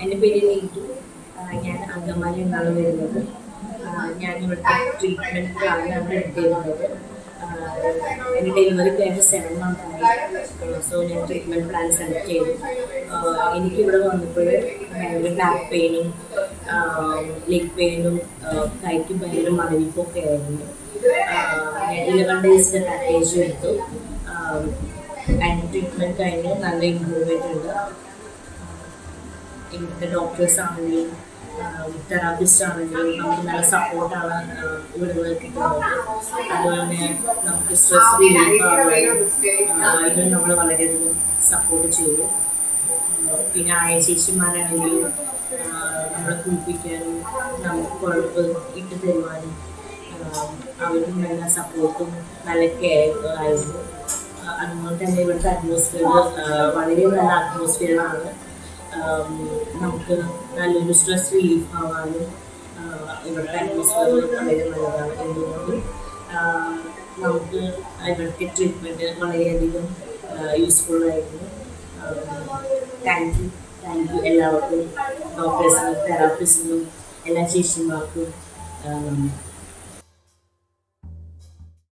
എൻ്റെ പേര് നീതു. ഞാൻ അങ്കമാലി നിന്നാണ് വരുന്നത്. ഞാൻ ഇവിടുത്തെ ട്രീറ്റ്മെൻറ്റ് പ്ലാനാണ് എടുത്തിരുന്നത്. എൻ്റെ ഡെലിവറി കഴിഞ്ഞ് 7 മന്തായി. സോ ഞാൻ ട്രീറ്റ്മെൻറ്റ് പ്ലാൻ സെലക്ട് ചെയ്തു. എനിക്കിവിടെ വന്നപ്പോൾ ഭയങ്കര ബാക്ക് പെയിനും ലെഗ് പെയിനും കൈക്ക് ഭയങ്കര മരവിപ്പൊക്കെ ആയിരുന്നു. ഞാൻ 11 ഡേയ്സിൻ്റെ പാക്കേജ് എടുത്തു. അതിൻ്റെ ട്രീറ്റ്മെൻറ്റ് കഴിഞ്ഞ് നല്ല ഇമ്പ്രൂവ്മെൻ്റ് ഉണ്ട്. ഇവിടുത്തെ ഡോക്ടേഴ്സ് ആണെങ്കിലും തെറാപ്പിസ്റ്റ് ആണെങ്കിലും നമുക്ക് നല്ല സപ്പോർട്ടാണ് ഇവിടെ കിട്ടുന്നത്. അതുപോലെ തന്നെ നമുക്ക് സ്ട്രെസ് റിലീഫ് ആവുകയും ഇത് നമ്മൾ വളരെയധികം സപ്പോർട്ട് ചെയ്തു. പിന്നെ ആയ ചേച്ചിമാരാണെങ്കിലും നമ്മളെ കുളിപ്പിക്കാനും നമുക്ക് കുഴപ്പ് ഇട്ട് തരുവാനും അവരും നല്ല സപ്പോർട്ടും നല്ല കെയർ ആയിരുന്നു. അതുപോലെ തന്നെ ഇവിടുത്തെ അറ്റ്മോസ്ഫിയർ വളരെ നല്ല അറ്റ്മോസ്ഫിയറാണ്. നമുക്ക് നല്ലൊരു സ്ട്രെസ് റിലീഫ് ആവാനും ഇവിടുത്തെ അറ്റ്മോസ്ഫിയർ വളരെ നല്ലതാണ്. എന്തുകൊണ്ട് നമുക്ക് ഇവിടുത്തെ ട്രീറ്റ്മെൻറ്റ് വളരെയധികം യൂസ്ഫുള്ളായിരുന്നു. താങ്ക് യു എല്ലാവർക്കും, ഡോക്ടേഴ്സിനും തെറാപ്പിസ്റ്റിനും എല്ലാ ചേച്ചിമാർക്കും.